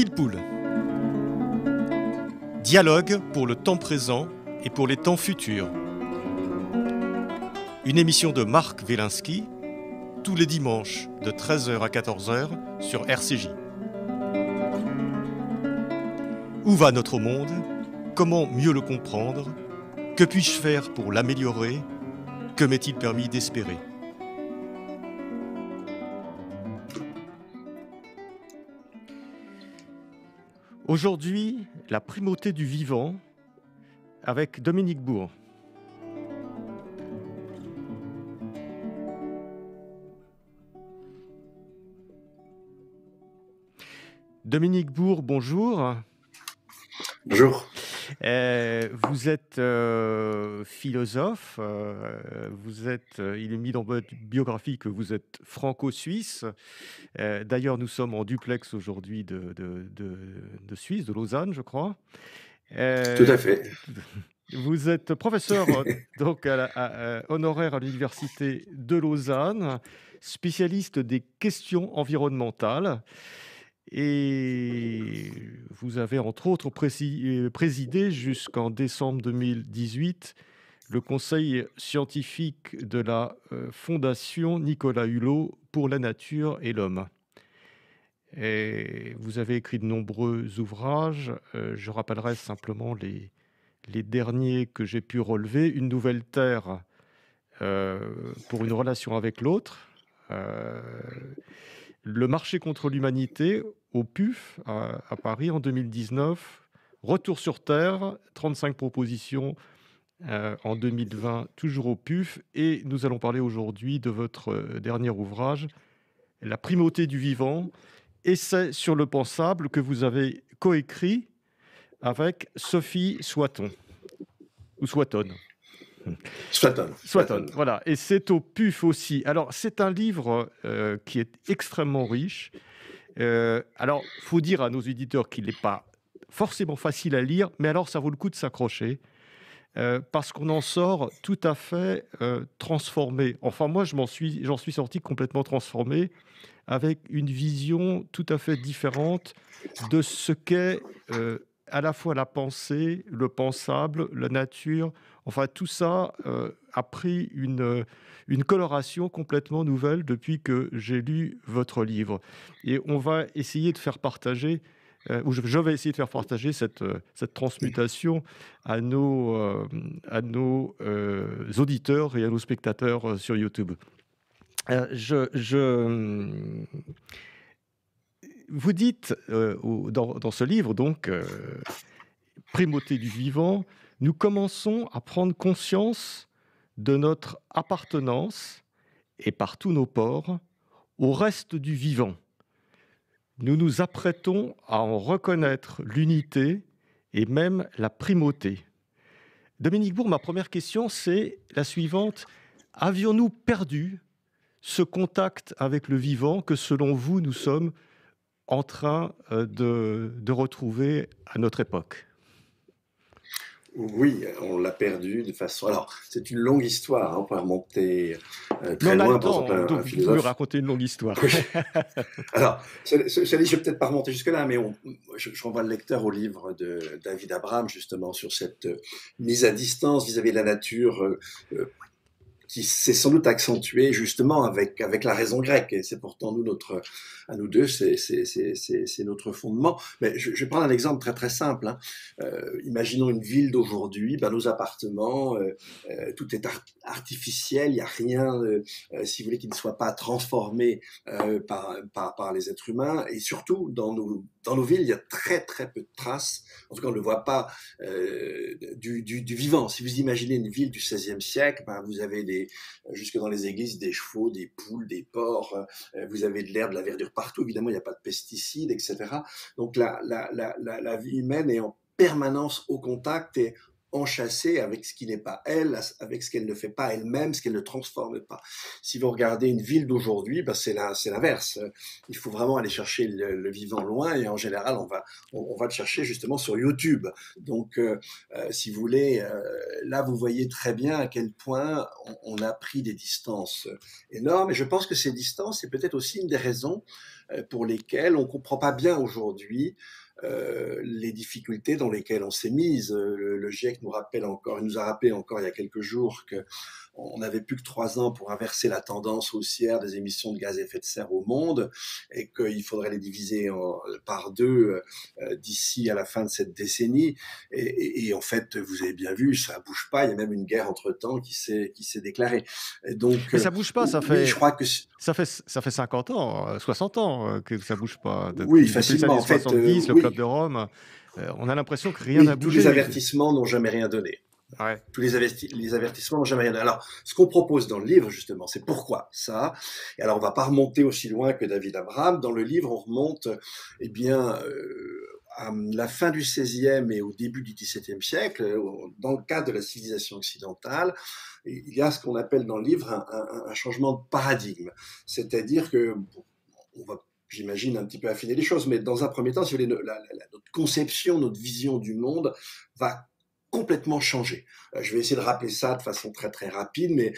Pile Poule. Dialogue pour le temps présent et pour les temps futurs. Une émission de Marc Wielinski, tous les dimanches de 13h à 14h sur RCJ. Où va notre monde? Comment mieux le comprendre? Que puis-je faire pour l'améliorer? Que m'est-il permis d'espérer? Aujourd'hui, la primauté du vivant avec Dominique Bourg. Dominique Bourg, bonjour. Bonjour. Vous êtes philosophe, il est mis dans votre biographie que vous êtes franco-suisse. D'ailleurs, nous sommes en duplex aujourd'hui de Suisse, de Lausanne, je crois. Tout à fait. Vous êtes professeur donc honoraire à l'université de Lausanne, spécialiste des questions environnementales. Et vous avez entre autres présidé jusqu'en décembre 2018 le conseil scientifique de la Fondation Nicolas Hulot pour la nature et l'homme. Et vous avez écrit de nombreux ouvrages. Je rappellerai simplement les derniers que j'ai pu relever. Une nouvelle terre pour une relation avec l'autre. Le marché contre l'humanité au PUF à Paris en 2019. Retour sur Terre, 35 propositions en 2020, toujours au PUF. Et nous allons parler aujourd'hui de votre dernier ouvrage, La primauté du vivant, essai sur le pensable que vous avez coécrit avec Sophie Soiton. Ou Soiton. Soiton. Voilà. Et c'est au PUF aussi. Alors, c'est un livre qui est extrêmement riche. Alors, il faut dire à nos éditeurs qu'il n'est pas forcément facile à lire, mais alors ça vaut le coup de s'accrocher parce qu'on en sort tout à fait transformé. Enfin, moi, j'en suis sorti complètement transformé avec une vision tout à fait différente de ce qu'est à la fois la pensée, le pensable, la nature. Enfin, tout ça a pris une coloration complètement nouvelle depuis que j'ai lu votre livre. Et on va essayer de faire partager, ou je vais essayer de faire partager cette transmutation à nos auditeurs et à nos spectateurs sur YouTube. Vous dites dans ce livre, donc, Primauté du vivant, nous commençons à prendre conscience de notre appartenance, et par tous nos pores, au reste du vivant. Nous nous apprêtons à en reconnaître l'unité et même la primauté. Dominique Bourg, ma première question, c'est la suivante. Avions-nous perdu ce contact avec le vivant que, selon vous, nous sommes en train de retrouver à notre époque? Oui, on l'a perdu de façon... Alors, c'est une longue histoire, on peut remonter très Mais on a loin, le par temps, exemple, donc un vous pouvez me philosophe... raconter une longue histoire. Oui. Alors, je vais peut-être pas remonter jusque-là, mais je renvoie le lecteur au livre de David Abraham, justement, sur cette mise à distance vis-à-vis de la nature, qui s'est sans doute accentuée justement avec la raison grecque. Et c'est pourtant à nous deux, c'est notre fondement. Mais je vais prendre un exemple très très simple. Hein. Imaginons une ville d'aujourd'hui, nos appartements, tout est artificiel, il n'y a rien, si vous voulez, qui ne soit pas transformé par les êtres humains. Et surtout, dans nos villes, il y a très très peu de traces. En tout cas, on ne le voit pas du vivant. Si vous imaginez une ville du XVIe siècle, vous avez jusque dans les églises, des chevaux, des poules, des porcs, vous avez de l'herbe, de la verdure partout. Évidemment, il n'y a pas de pesticides, etc. Donc, la vie humaine est en permanence au contact et enchâssée avec ce qui n'est pas elle, avec ce qu'elle ne fait pas elle-même, ce qu'elle ne transforme pas. Si vous regardez une ville d'aujourd'hui, ben c'est l'inverse. Il faut vraiment aller chercher le vivant loin et en général, on va le chercher justement sur YouTube. Donc, si vous voulez, là, vous voyez très bien à quel point on a pris des distances énormes. Et je pense que ces distances, c'est peut-être aussi une des raisons pour lesquelles on ne comprend pas bien aujourd'hui les difficultés dans lesquelles on s'est mise. Le GIEC nous nous a rappelé encore il y a quelques jours que on n'avait plus que 3 ans pour inverser la tendance haussière des émissions de gaz à effet de serre au monde et qu'il faudrait les diviser par 2 d'ici à la fin de cette décennie. Et en fait, vous avez bien vu, ça bouge pas. Il y a même une guerre entre-temps qui s'est déclarée. Et donc, Mais ça bouge pas, oui, je crois que ça fait 50 ans, 60 ans que ça bouge pas. oui, Depuis les facilement. années En fait, 70, le oui, Club de Rome, on a l'impression que rien n'a oui, tous les bougé. avertissements n'ont jamais rien donné. Ouais. Tous les avertissements n'ont jamais rien donné. Alors, ce qu'on propose dans le livre, justement, c'est pourquoi ça. Et alors, on va pas remonter aussi loin que David Abraham. Dans le livre, on remonte, eh bien, à la fin du XVIe et au début du XVIIe siècle, dans le cadre de la civilisation occidentale, il y a ce qu'on appelle dans le livre un changement de paradigme. C'est-à-dire que, on va, j'imagine, un petit peu affiner les choses, mais dans un premier temps, si vous voulez, notre conception, notre vision du monde va complètement changé. Je vais essayer de rappeler ça de façon très très rapide, mais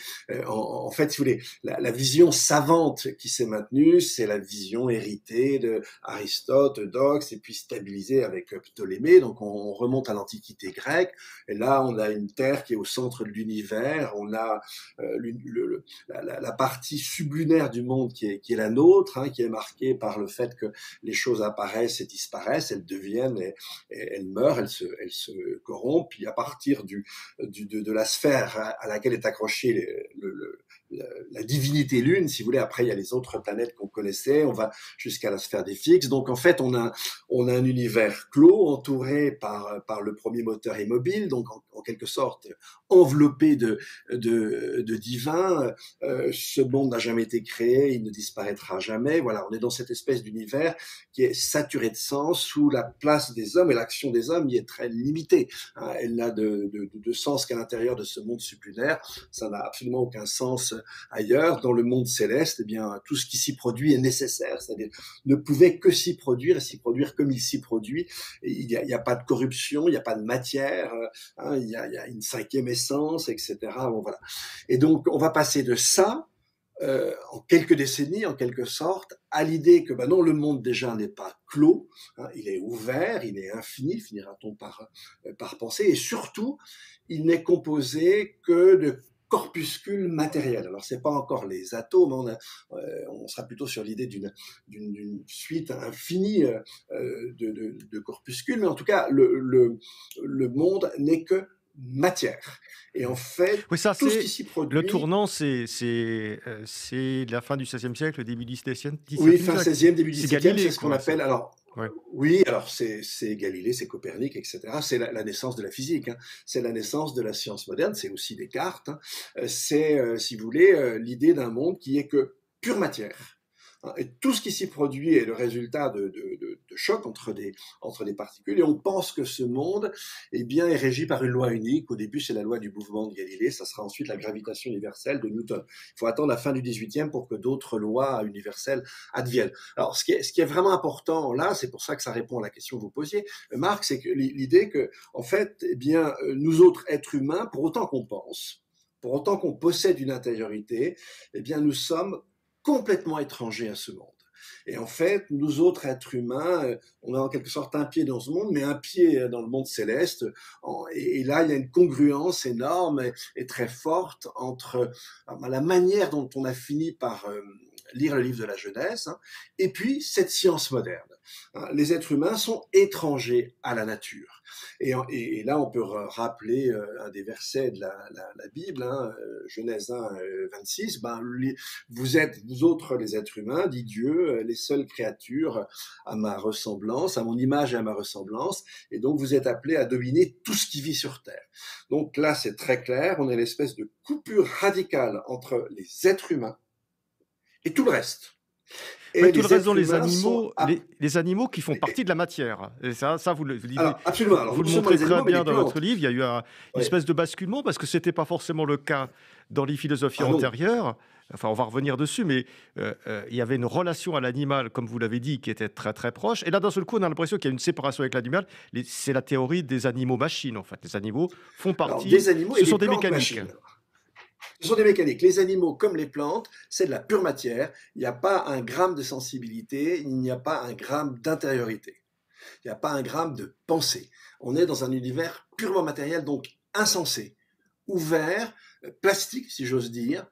en fait, si vous voulez, la vision savante qui s'est maintenue, c'est la vision héritée de Aristote, Eudoxe, et puis stabilisée avec Ptolémée. Donc on remonte à l'Antiquité grecque, et là on a une Terre qui est au centre de l'univers, on a la partie sublunaire du monde qui est la nôtre, hein, qui est marquée par le fait que les choses apparaissent et disparaissent, elles deviennent et elles meurent, elles se corrompent. Puis à partir de la sphère à laquelle est accrochée la divinité lune, si vous voulez, après il y a les autres planètes qu'on connaissait, on va jusqu'à la sphère des fixes. Donc en fait, on a un univers clos, entouré par le premier moteur immobile, donc en quelque sorte enveloppé de divin. Ce monde n'a jamais été créé, il ne disparaîtra jamais. Voilà, on est dans cette espèce d'univers qui est saturé de sens, où la place des hommes et l'action des hommes y est très limitée. Elle n'a de sens qu'à l'intérieur de ce monde sublunaire. Ça n'a absolument aucun sens ailleurs. Dans le monde céleste, eh bien, tout ce qui s'y produit est nécessaire, c'est-à-dire ne pouvait que s'y produire et s'y produire comme il s'y produit. Et il y a pas de corruption, il n'y a pas de matière, hein, il y a une cinquième essence, etc. Bon, voilà. Et donc, on va passer de ça, en quelques décennies, en quelque sorte, à l'idée que non, le monde déjà n'est pas clos, hein, il est ouvert, il est infini, finira-t-on par penser, et surtout, il n'est composé que de corpuscules matériels. Alors, c'est pas encore les atomes, on sera plutôt sur l'idée d'une suite infinie de corpuscules, mais en tout cas, le monde n'est que matière. Et en fait, Oui, ça, tout ce qui s'y le produit... tournant, c'est la fin du XVIe siècle, le début du XVIIe Oui, siècle. fin 16e, début C'est 17e, Galilée, c'est ce qu'on quoi. appelle, alors, Ouais. oui, alors c'est Galilée, c'est Copernic, etc. C'est la naissance de la physique, hein. C'est la naissance de la science moderne, c'est aussi Descartes, hein. C'est, si vous voulez, l'idée d'un monde qui est que pure matière. Et tout ce qui s'y produit est le résultat de chocs entre des particules. Et on pense que ce monde, eh bien, est régi par une loi unique. Au début, c'est la loi du mouvement de Galilée. Ça sera ensuite la gravitation universelle de Newton. Il faut attendre la fin du 18e pour que d'autres lois universelles adviennent. Alors, ce qui est vraiment important là, c'est pour ça que ça répond à la question que vous posiez, Marc, c'est que l'idée que, en fait, eh bien, nous autres êtres humains, pour autant qu'on pense, pour autant qu'on possède une intériorité, eh bien, nous sommes complètement étrangers à ce monde. Et en fait, nous autres êtres humains, on a en quelque sorte un pied dans ce monde, mais un pied dans le monde céleste. Et là, il y a une congruence énorme et très forte entre la manière dont on a fini par lire le livre de la Genèse, hein, et puis cette science moderne. Les êtres humains sont étrangers à la nature. Et là, on peut rappeler un des versets de la Bible, hein, Genèse 1, 26, vous autres les êtres humains, dit Dieu, les seules créatures à ma ressemblance, à mon image et à ma ressemblance, et donc vous êtes appelés à dominer tout ce qui vit sur Terre. Donc là, c'est très clair, on est l'espèce de coupure radicale entre les êtres humains et tout le reste. Ouais, Et tout le les reste dans êtres humains sont... les animaux qui font partie de la matière. Et ça Alors, absolument. Alors, vous non le seulement montrez les très animaux, mais bien les dans votre plantes. livre. Il y a eu une Oui. espèce de basculement parce que c'était pas forcément le cas dans les philosophies Ah non. antérieures. Enfin, on va revenir dessus, mais il y avait une relation à l'animal, comme vous l'avez dit, qui était très très proche. Et là, d'un seul coup, on a l'impression qu'il y a une séparation avec l'animal. C'est la théorie des animaux-machines, en fait. Les animaux font Alors, partie, des animaux et ce des sont des plantes mécaniques. machines. Ce sont des mécaniques. Les animaux, comme les plantes, c'est de la pure matière. Il n'y a pas un gramme de sensibilité, il n'y a pas un gramme d'intériorité. Il n'y a pas un gramme de pensée. On est dans un univers purement matériel, donc insensé, ouvert, plastique, si j'ose dire,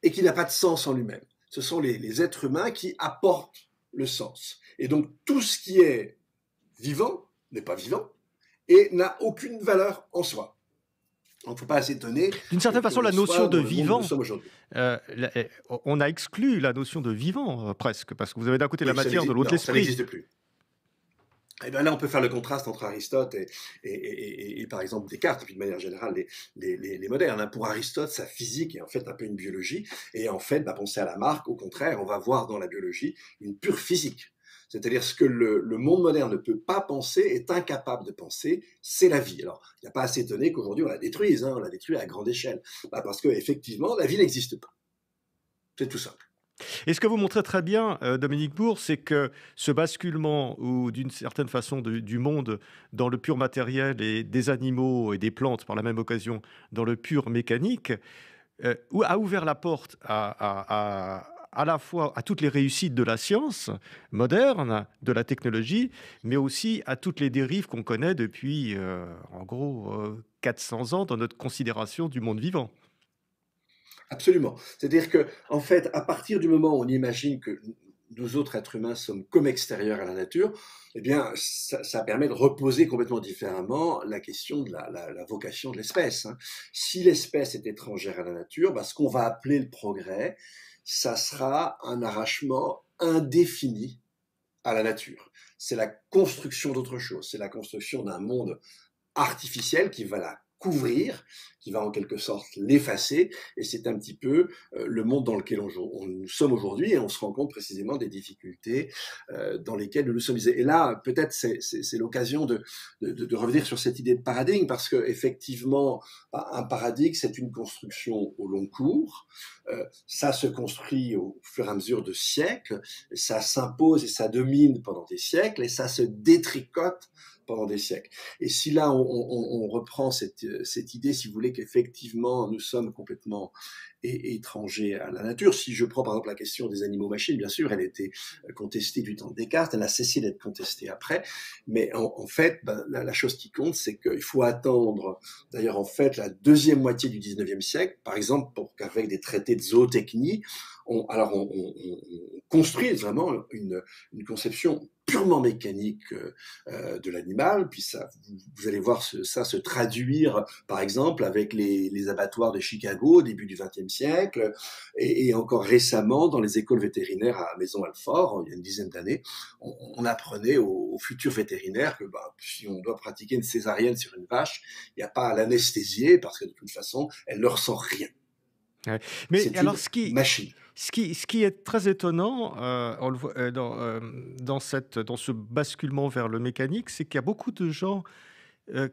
et qui n'a pas de sens en lui-même. Ce sont les êtres humains qui apportent le sens. Et donc tout ce qui est vivant n'est pas vivant et n'a aucune valeur en soi. Donc il ne faut pas s'étonner D'une certaine que façon, l'on la notion soit de dans le monde où nous vivant, sommes aujourd'hui. on a exclu la notion de vivant, presque, parce que vous avez d'un côté la Oui, matière, de l'autre non, ça l'esprit. n'existe plus. Et bien là, on peut faire le contraste entre Aristote et par exemple Descartes, et puis de manière générale les modernes. Hein. Pour Aristote, sa physique est en fait un peu une biologie, et en fait, penser à Lamarck, au contraire, on va voir dans la biologie une pure physique. C'est-à-dire ce que le monde moderne ne peut pas penser, est incapable de penser, c'est la vie. Alors, il n'y a pas à s'étonner qu'aujourd'hui on la détruise, hein, on la détruit à grande échelle, parce qu'effectivement, la vie n'existe pas. C'est tout simple. Et ce que vous montrez très bien, Dominique Bourg, c'est que ce basculement, ou d'une certaine façon, du monde dans le pur matériel et des animaux et des plantes, par la même occasion, dans le pur mécanique, a ouvert la porte à la fois à toutes les réussites de la science moderne, de la technologie, mais aussi à toutes les dérives qu'on connaît depuis, en gros, 400 ans dans notre considération du monde vivant. Absolument. C'est-à-dire que, en fait, à partir du moment où on imagine que nous autres êtres humains sommes comme extérieurs à la nature, eh bien, ça permet de reposer complètement différemment la question de la vocation de l'espèce. Hein. Si l'espèce est étrangère à la nature, ce qu'on va appeler le progrès, ça sera un arrachement indéfini à la nature. C'est la construction d'autre chose, c'est la construction d'un monde artificielle qui va la couvrir, qui va en quelque sorte l'effacer, et c'est un petit peu le monde dans lequel nous sommes aujourd'hui, et on se rend compte précisément des difficultés dans lesquelles nous nous sommes. Et là, peut-être c'est l'occasion de revenir sur cette idée de paradigme, parce que effectivement, un paradigme, c'est une construction au long cours, ça se construit au fur et à mesure de siècles, ça s'impose et ça domine pendant des siècles, et ça se détricote pendant des siècles. Et si là, on reprend cette idée, si vous voulez, qu'effectivement, nous sommes complètement étrangers à la nature, si je prends par exemple la question des animaux-machines, bien sûr, elle était contestée du temps de Descartes, elle a cessé d'être contestée après, mais en fait, la chose qui compte, c'est qu'il faut attendre, d'ailleurs, en fait, la deuxième moitié du 19e siècle, par exemple, pour qu'avec des traités de zootechnie, on construit vraiment une conception purement mécanique de l'animal, puis ça, vous allez voir ça se traduire, par exemple, avec les abattoirs de Chicago au début du XXe siècle, et encore récemment dans les écoles vétérinaires à Maison-Alfort, il y a une dizaine d'années, on apprenait aux futurs vétérinaires que si on doit pratiquer une césarienne sur une vache, il n'y a pas à l'anesthésier, parce que de toute façon, elle ne ressent rien. Ouais. Mais C'est alors, une machine. ce qui est très étonnant on le voit, dans ce basculement vers le mécanique, c'est qu'il y a beaucoup de gens euh,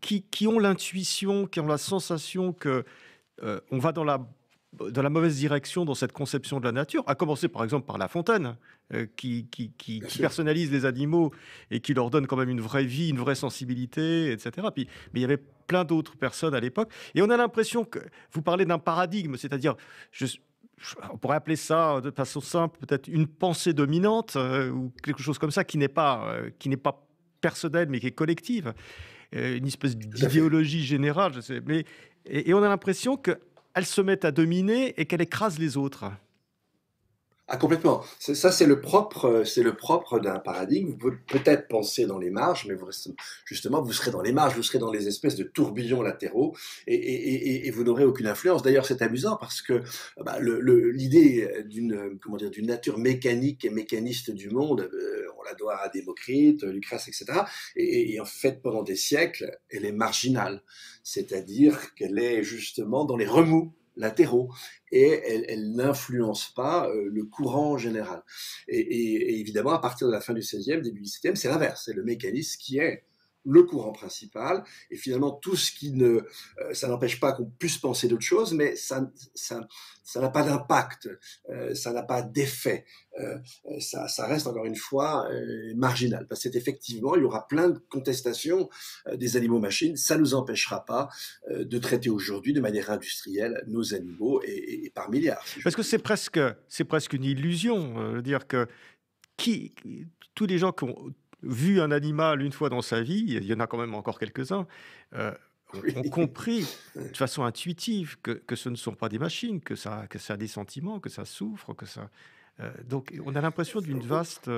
qui ont l'intuition, qui ont la sensation que on va dans la mauvaise direction dans cette conception de la nature, à commencer par exemple par La Fontaine, Bien qui sûr. personnalise les animaux et qui leur donne quand même une vraie vie, une vraie sensibilité, etc. Puis, mais il y avait plein d'autres personnes à l'époque. Et on a l'impression que vous parlez d'un paradigme, c'est-à-dire, on pourrait appeler ça de façon simple, peut-être une pensée dominante ou quelque chose comme ça qui n'est pas personnelle mais qui est collective, une espèce Tout à fait. d'idéologie générale. Je sais, mais, et on a l'impression qu'elle se met à dominer et qu'elle écrase les autres. Ah, complètement. Ça, c'est le propre d'un paradigme. Vous pouvez peut-être penser dans les marges, mais justement, vous serez dans les marges, vous serez dans les espèces de tourbillons latéraux, et vous n'aurez aucune influence. D'ailleurs, c'est amusant parce que l'idée d'une nature mécanique et mécaniste du monde, on la doit à Démocrite, Lucrèce, etc. Et en fait, pendant des siècles, elle est marginale, c'est-à-dire qu'elle est justement dans les remous latéraux et elle n'influence pas le courant général. Et évidemment, à partir de la fin du XVIe, début du XVIIe, c'est l'inverse, c'est le mécanisme qui est le courant principal, et finalement tout ce qui ne, ça n'empêche pas qu'on puisse penser d'autre chose, mais ça n'a pas d'impact, ça n'a pas d'effet, ça reste encore une fois marginal, parce qu'effectivement il y aura plein de contestations des animaux-machines, ça ne nous empêchera pas de traiter aujourd'hui de manière industrielle nos animaux et par milliards. Si Parce j'ose que dire. c'est presque une illusion, dire que qui tous les gens qui ont vu un animal une fois dans sa vie, il y en a quand même encore quelques-uns, heu, ont Oui. compris de façon intuitive que ce ne sont pas des machines, que ça a des sentiments, que ça souffre, que ça, donc on a l'impression d'une vaste,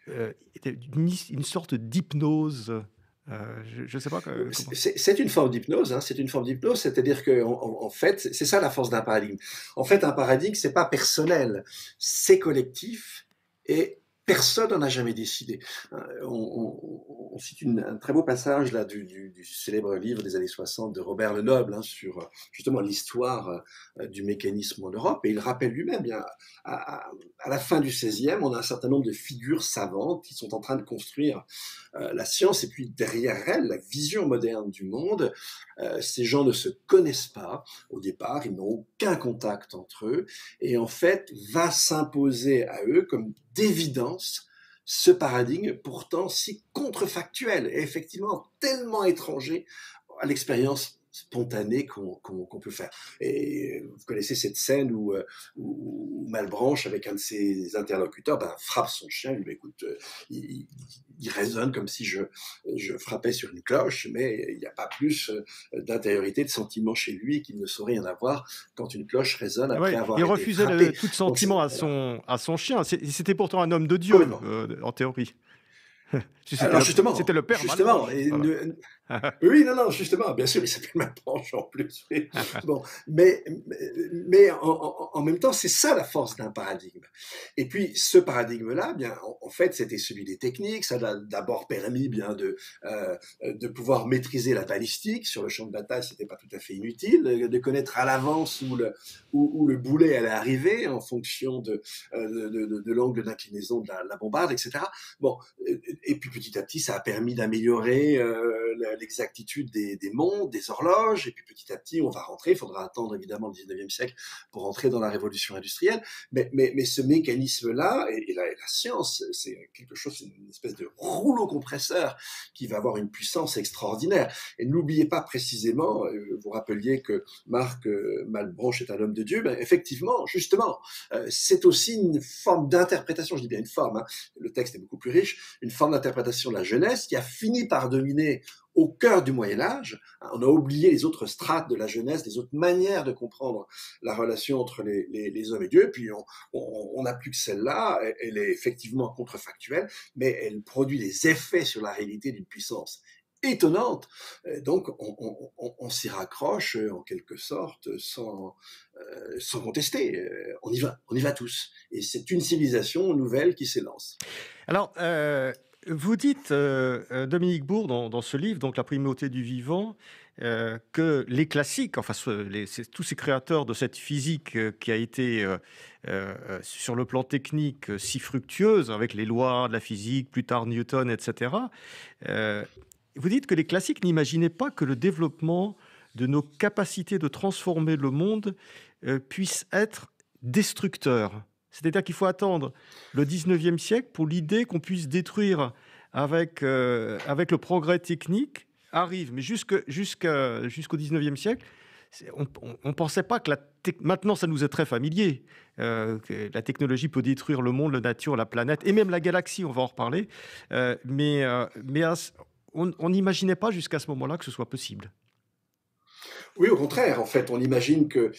une sorte d'hypnose, je ne sais pas comment. C'est une forme d'hypnose, hein, c'est une forme d'hypnose, c'est-à-dire que en fait, c'est ça la force d'un paradigme. En fait, un paradigme, c'est pas personnel, c'est collectif et personne n'en a jamais décidé. On cite un très beau passage là du célèbre livre des années 60 de Robert Lenoble hein, sur justement l'histoire du mécanisme en Europe et il rappelle lui-même bien à la fin du XVIe, on a un certain nombre de figures savantes qui sont en train de construire la science et puis derrière elle, la vision moderne du monde. Ces gens ne se connaissent pas au départ, ils n'ont aucun contact entre eux et en fait va s'imposer à eux comme d'évidence ce paradigme pourtant si contrefactuel et effectivement tellement étranger à l'expérience spontanée qu'on peut faire. Et vous connaissez cette scène où Malebranche, avec un de ses interlocuteurs, frappe son chien, il lui dit, écoute, il résonne comme si je frappais sur une cloche, mais il n'y a pas plus d'intériorité, de sentiment chez lui qu'il ne saurait y en avoir quand une cloche résonne après Ouais, il avoir été refusait frappée. tout Donc, sentiment voilà, à son chien. C'était pourtant un homme de Dieu, complètement. en théorie. Alors C'était justement, le père justement, Malebranche, et voilà. oui, non, non, justement, bien sûr, il s'appelle Malebranche en plus. Oui. Bon, mais en même temps, c'est ça la force d'un paradigme. Et puis, ce paradigme-là, bien, en fait, c'était celui des techniques. Ça a d'abord permis bien de pouvoir maîtriser la balistique sur le champ de bataille. C'était pas tout à fait inutile de connaître à l'avance où le boulet allait arriver en fonction de l'angle d'inclinaison de la bombarde, etc. Bon, et puis petit à petit, ça a permis d'améliorer l'exactitude des montres, des horloges, et puis petit à petit, on va rentrer, il faudra attendre évidemment le 19e siècle pour rentrer dans la révolution industrielle, mais ce mécanisme-là, et la science, c'est quelque chose, c'est une espèce de rouleau compresseur qui va avoir une puissance extraordinaire. Et n'oubliez pas précisément, vous rappeliez que Marc Malebranche est un homme de Dieu, ben effectivement, justement, c'est aussi une forme d'interprétation, je dis bien une forme, hein, le texte est beaucoup plus riche, une forme d'interprétation de la jeunesse qui a fini par dominer au cœur du Moyen-Âge. On a oublié les autres strates de la jeunesse, les autres manières de comprendre la relation entre les hommes et Dieu, puis on n'a plus que celle-là, elle est effectivement contrefactuelle, mais elle produit des effets sur la réalité d'une puissance étonnante. Donc, on s'y raccroche en quelque sorte sans contester. On y va tous. Et c'est une civilisation nouvelle qui s'élance. Alors, vous dites, Dominique Bourg, dans ce livre, donc La primauté du vivant, que les classiques, enfin tous ces créateurs de cette physique qui a été, sur le plan technique, si fructueuse, avec les lois de la physique, plus tard Newton, etc., vous dites que les classiques n'imaginaient pas que le développement de nos capacités de transformer le monde puisse être destructeur. C'est-à-dire qu'il faut attendre le 19e siècle pour l'idée qu'on puisse détruire avec le progrès technique arrive. Mais jusqu'au 19e siècle, on ne pensait pas que maintenant, ça nous est très familier. Que la technologie peut détruire le monde, la nature, la planète et même la galaxie, on va en reparler. On n'imaginait pas jusqu'à ce moment-là que ce soit possible. Oui, au contraire, en fait, on imagine qu'il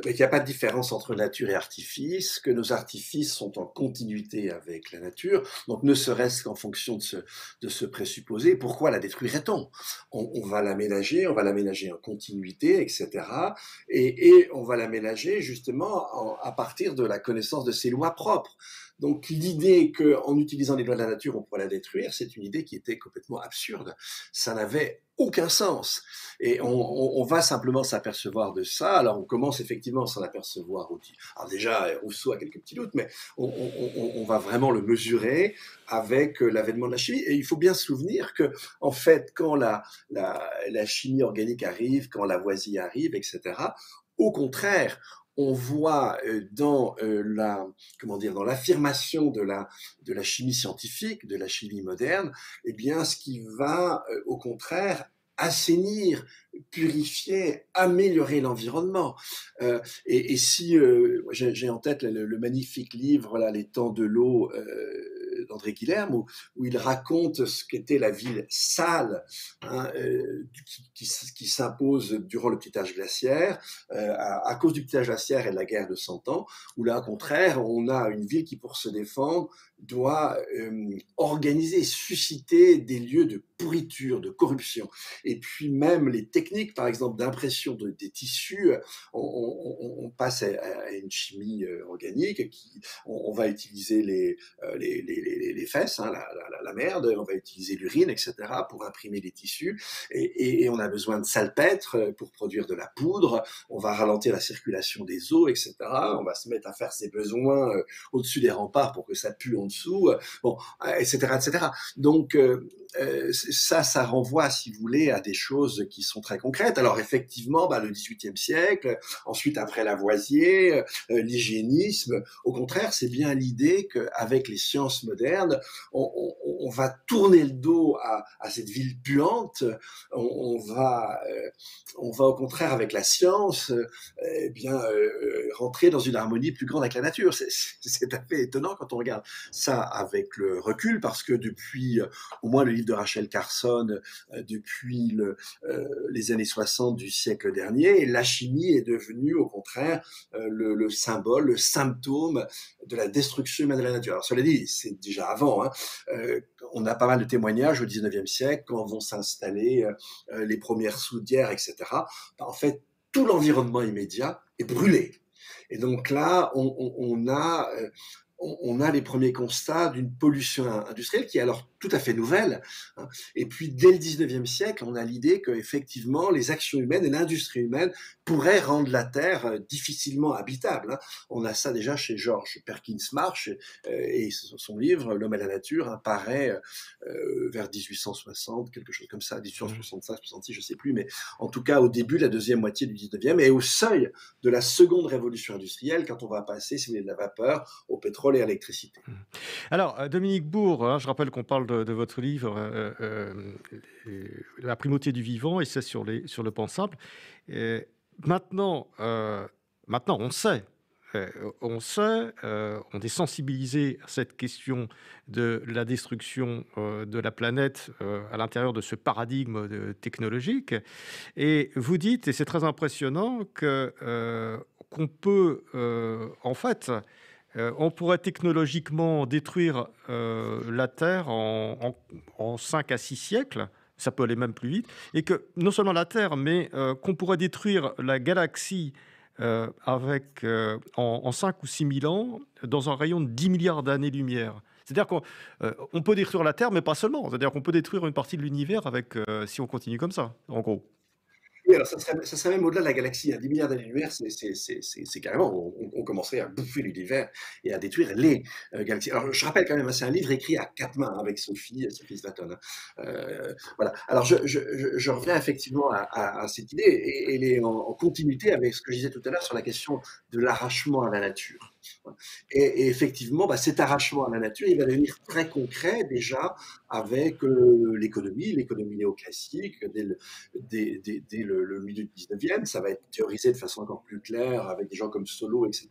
n'y a pas de différence entre nature et artifice, que nos artifices sont en continuité avec la nature, donc ne serait-ce qu'en fonction de ce présupposé, pourquoi la détruirait-on? On va l'aménager, en continuité, etc. Et on va l'aménager justement à partir de la connaissance de ses lois propres. Donc l'idée qu'en utilisant les lois de la nature, on pourrait la détruire, c'est une idée qui était complètement absurde. Ça n'avait aucun sens. Et on va simplement s'apercevoir de ça. Alors on commence effectivement à s'en apercevoir. Alors déjà, Rousseau a quelques petits doutes, mais on va vraiment le mesurer avec l'avènement de la chimie. Et il faut bien se souvenir que, en fait, quand la chimie organique arrive, quand Lavoisier arrive, etc., au contraire, on voit comment dire, dans l'affirmation de la chimie scientifique, de la chimie moderne, eh bien, ce qui va, au contraire, assainir, purifier, améliorer l'environnement. Et si j'ai en tête le magnifique livre, là, Les temps de l'eau, d'André Guilherme, où il raconte ce qu'était la ville sale, hein, qui s'impose durant le petit âge glaciaire, à cause du petit âge glaciaire et de la guerre de 100 ans, où là, au contraire, on a une ville qui, pour se défendre, doit organiser, susciter des lieux de pourriture, de corruption. Et puis même les techniques, par exemple, d'impression des tissus, on passe à une chimie organique, on va utiliser les fesses, hein, la merde, on va utiliser l'urine, etc., pour imprimer les tissus, et on a besoin de salpêtre pour produire de la poudre, on va ralentir la circulation des eaux, etc., on va se mettre à faire ses besoins au-dessus des remparts pour que ça pue en dessous, bon, etc., etc. Donc, ça renvoie, si vous voulez, à des choses qui sont très concrètes. Alors effectivement, le XVIIIe siècle, ensuite après Lavoisier, l'hygiénisme, au contraire, c'est bien l'idée qu'avec les sciences modernes, on va tourner le dos à cette ville puante, on va au contraire avec la science, rentrer dans une harmonie plus grande avec la nature. C'est tout à fait étonnant quand on regarde ça avec le recul, parce que depuis au moins le livre de Rachel Carson, depuis les années 60 du siècle dernier, la chimie est devenue au contraire le symbole, le symptôme de la destruction humaine de la nature. Alors cela dit, c'est déjà avant, hein, on a pas mal de témoignages au 19e siècle, quand vont s'installer les premières soudières, etc. En fait, tout l'environnement immédiat est brûlé. Et donc là, on a les premiers constats d'une pollution industrielle qui est alors tout à fait nouvelle, hein. Et puis, dès le 19e siècle, on a l'idée qu'effectivement, les actions humaines et l'industrie humaine pourraient rendre la Terre difficilement habitable, hein. On a ça déjà chez George Perkins Marsh, et son livre, L'homme et la nature, hein, paraît vers 1860, quelque chose comme ça, 1865, 66, je ne sais plus, mais en tout cas au début, la deuxième moitié du 19e, et au seuil de la seconde révolution industrielle, quand on va passer, si vous voulez, de la vapeur au pétrole et à l'électricité. Alors, Dominique Bourg, hein, je rappelle qu'on parle de votre livre La primauté du vivant, et c'est sur le pan simple. Et maintenant, maintenant, on sait. On est sensibilisé à cette question de la destruction de la planète à l'intérieur de ce paradigme technologique. Et vous dites, et c'est très impressionnant, qu'on peut, en fait, on pourrait technologiquement détruire la Terre en 5 à 6 siècles. Ça peut aller même plus vite. Et que non seulement la Terre, mais qu'on pourrait détruire la galaxie en 5 ou 6 000 ans dans un rayon de 10 milliards d'années-lumière. C'est-à-dire qu'on peut détruire la Terre, mais pas seulement. C'est-à-dire qu'on peut détruire une partie de l'univers si on continue comme ça, en gros. Oui, alors ça serait même au-delà de la galaxie, hein. 10 milliards d'années-lumière, c'est carrément, on commencerait à bouffer l'univers et à détruire les galaxies. Alors, je rappelle quand même, hein, c'est un livre écrit à 4 mains, hein, avec Sophie Slatton, hein. Voilà. Alors, je reviens effectivement à cette idée, et elle est en continuité avec ce que je disais tout à l'heure sur la question de l'arrachement à la nature. Et effectivement, cet arrachement à la nature, il va devenir très concret déjà avec l'économie néoclassique, dès le milieu du 19e. Ça va être théorisé de façon encore plus claire avec des gens comme Solow, etc.,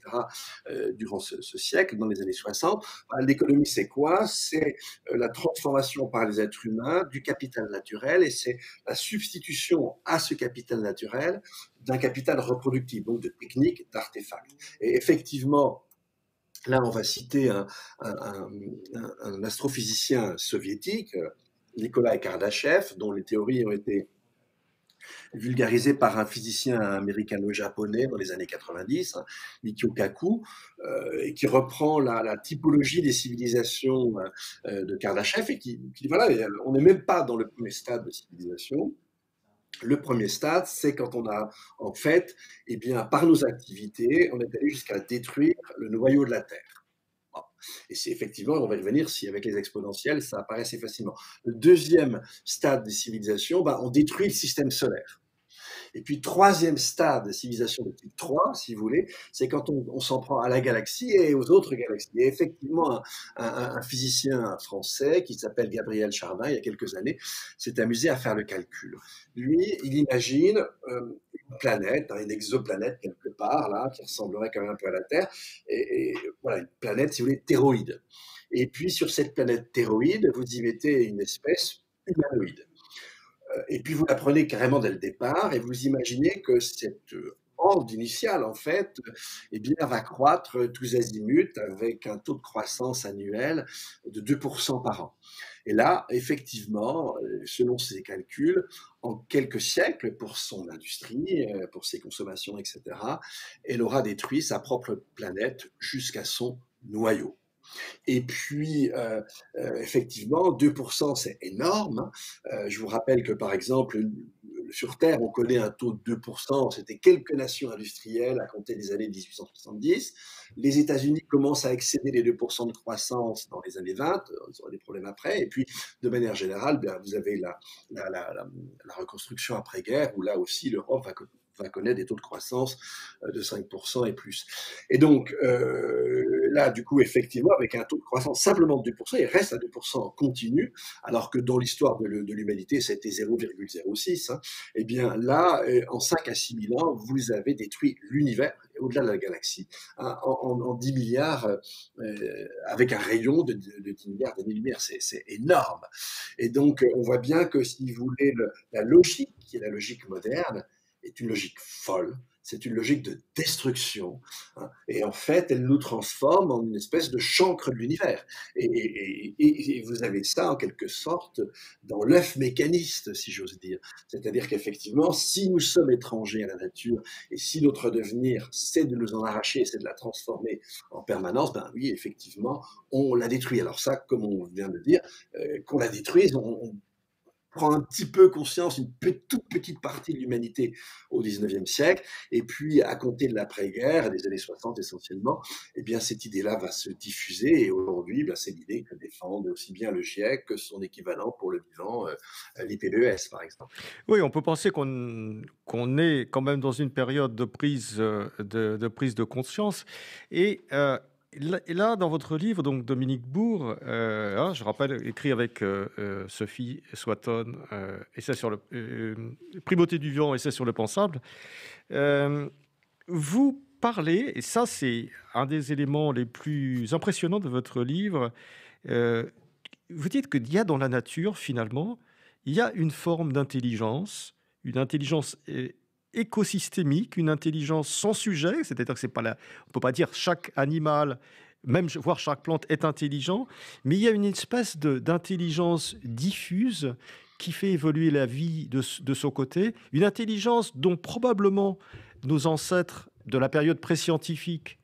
durant ce siècle, dans les années 60. L'économie, c'est quoi? C'est la transformation par les êtres humains du capital naturel, et c'est la substitution à ce capital naturel d'un capital reproductif, donc de techniques, d'artefacts. Et effectivement, là, on va citer un astrophysicien soviétique, Nikolai Kardashev, dont les théories ont été vulgarisé par un physicien américano-japonais dans les années 90, hein, Mikio Kaku, et qui reprend la typologie des civilisations de Kardashev et qui dit voilà, on n'est même pas dans le premier stade de civilisation. Le premier stade, c'est quand on a, en fait, eh bien, par nos activités, on est allé jusqu'à détruire le noyau de la Terre. Bon. Et c'est effectivement, on va y revenir, si avec les exponentielles, ça apparaît assez facilement. Le deuxième stade des civilisations, ben, on détruit le système solaire. Et puis, troisième stade de civilisation de type 3, si vous voulez, c'est quand on s'en prend à la galaxie et aux autres galaxies. Et effectivement, un physicien français qui s'appelle Gabriel Chardin, il y a quelques années, s'est amusé à faire le calcul. Lui, il imagine une planète, une exoplanète quelque part, là, qui ressemblerait quand même un peu à la Terre, et voilà, une planète, si vous voulez, théroïde. Et puis, sur cette planète théroïde, vous y mettez une espèce humanoïde. Et puis vous la prenez carrément dès le départ et vous imaginez que cette horde initiale, en fait, eh bien, va croître tous azimuts avec un taux de croissance annuel de 2% par an. Et là, effectivement, selon ses calculs, en quelques siècles, pour son industrie, pour ses consommations, etc., elle aura détruit sa propre planète jusqu'à son noyau. Et puis, effectivement, 2%, c'est énorme. Je vous rappelle que, par exemple, sur Terre, on connaît un taux de 2%, c'était quelques nations industrielles à compter des années 1870. Les États-Unis commencent à excéder les 2% de croissance dans les années 20, ils auront des problèmes après. Et puis, de manière générale, bien, vous avez la reconstruction après-guerre, où là aussi, l'Europe va connaître des taux de croissance de 5% et plus. Et donc, là, du coup, effectivement, avec un taux de croissance simplement de 2%, il reste à 2% en continu, alors que dans l'histoire de l'humanité, c'était 0,06. Hein. Eh bien, là, en 5 à 6 000 ans, vous avez détruit l'univers, au-delà de la galaxie, hein, en 10 milliards, avec un rayon de 10 milliards d'années-lumière. C'est énorme. Et donc, on voit bien que, si vous voulez, la logique, qui est la logique moderne, est une logique folle. C'est une logique de destruction. Hein, et en fait, elle nous transforme en une espèce de chancre de l'univers. Et vous avez ça, en quelque sorte, dans l'œuf mécaniste, si j'ose dire. C'est-à-dire qu'effectivement, si nous sommes étrangers à la nature, et si notre devenir, c'est de nous en arracher, c'est de la transformer en permanence, ben oui, effectivement, on la détruit. Alors ça, comme on vient de dire, qu'on la détruise, on prend un petit peu conscience, une toute petite partie de l'humanité au 19e siècle, et puis à compter de l'après-guerre, des années 60 essentiellement, eh bien cette idée-là va se diffuser, et aujourd'hui, ben, c'est l'idée que défendent aussi bien le GIEC que son équivalent pour le vivant, l'IPBES par exemple. Oui, on peut penser qu'on est quand même dans une période de prise, de prise de conscience et là, dans votre livre, donc Dominique Bourg, hein, je rappelle, écrit avec, Sophie Swatton, Essai sur le Primauté du vivant, essai sur le pensable. Hem, Vous parlez, et ça, c'est un des éléments les plus impressionnants de votre livre, heu, vous dites qu'il y a dans la nature, finalement, il y a une forme d'intelligence, une intelligence écosystémique, une intelligence sans sujet, c'est-à-dire que c'est pas la, on peut pas dire chaque animal, même voire chaque plante est intelligent, mais il y a une espèce d'intelligence diffuse qui fait évoluer la vie de son côté, une intelligence dont probablement nos ancêtres de la période pré-scientifique,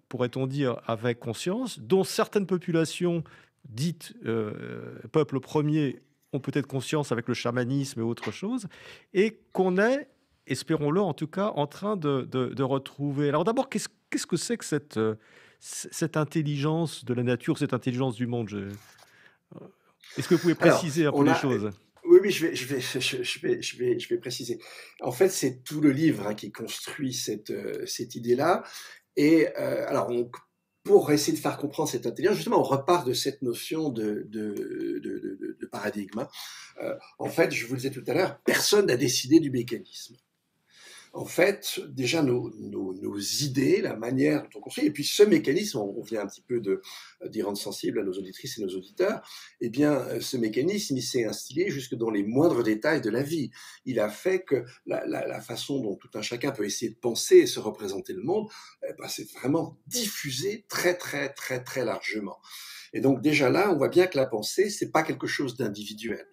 pourrait-on dire, avec conscience, dont certaines populations dites peuples premiers ont peut-être conscience avec le chamanisme et autre chose, et qu'on est, espérons-le en tout cas, en train de retrouver. Alors d'abord, qu'est-ce que c'est que cette intelligence de la nature, cette intelligence du monde Est-ce que vous pouvez Alors, préciser un peu on les a, choses? oui, oui, je vais préciser. En fait, c'est tout le livre, hein, qui construit cette idée-là. Et alors, pour essayer de faire comprendre cette intelligence, justement, on repart de cette notion de paradigme. Hein. En fait, je vous le disais tout à l'heure, personne n'a décidé du mécanisme. En fait, déjà, nos idées, la manière dont on construit, et puis ce mécanisme, on vient un petit peu d'y rendre sensible à nos auditrices et nos auditeurs, eh bien, ce mécanisme, il s'est instillé jusque dans les moindres détails de la vie. Il a fait que la façon dont tout un chacun peut essayer de penser et se représenter le monde, eh ben, c'est vraiment diffusé très, très, très, très largement. Et donc, déjà là, on voit bien que la pensée, c'est pas quelque chose d'individuel.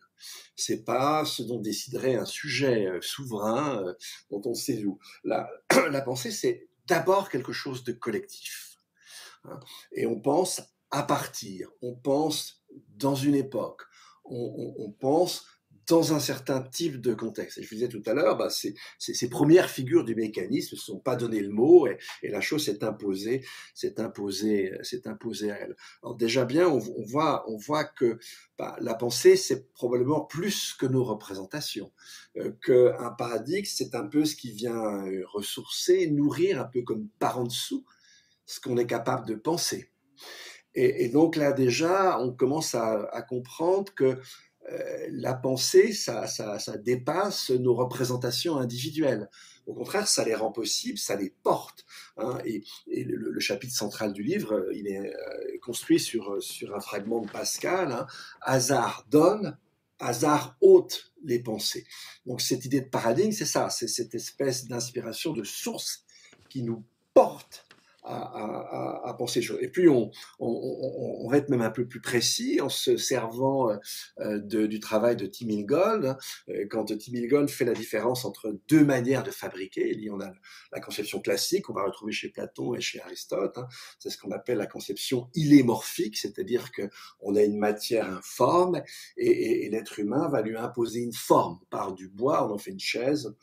C'est pas ce dont déciderait un sujet souverain dont on sait où. La pensée, c'est d'abord quelque chose de collectif, hein. Et on pense à partir, on pense dans une époque, on pense dans un certain type de contexte. Et je vous disais tout à l'heure, ces premières figures du mécanisme ne se sont pas donné le mot et la chose s'est imposée à elle. Alors déjà bien, on voit que la pensée, c'est probablement plus que nos représentations, qu'un paradigme, c'est un peu ce qui vient ressourcer, nourrir, un peu comme par en dessous, ce qu'on est capable de penser. Et donc là déjà, on commence à comprendre que la pensée, ça dépasse nos représentations individuelles. Au contraire, ça les rend possibles, ça les porte, hein. Et le chapitre central du livre, il est construit sur un fragment de Pascal, hein. Hasard donne, hasard ôte les pensées. Donc cette idée de paradigme, c'est ça, c'est cette espèce d'inspiration de source qui nous porte à penser les choses. Et puis on va être même un peu plus précis en se servant du travail de Tim Ingold, hein. Quand Tim Ingold fait la différence entre deux manières de fabriquer, il y en a la conception classique qu'on va retrouver chez Platon et chez Aristote, hein. C'est ce qu'on appelle la conception ilémorphique, c'est-à-dire qu'on a une matière informe et l'être humain va lui imposer une forme. On part du bois, on en fait une chaise,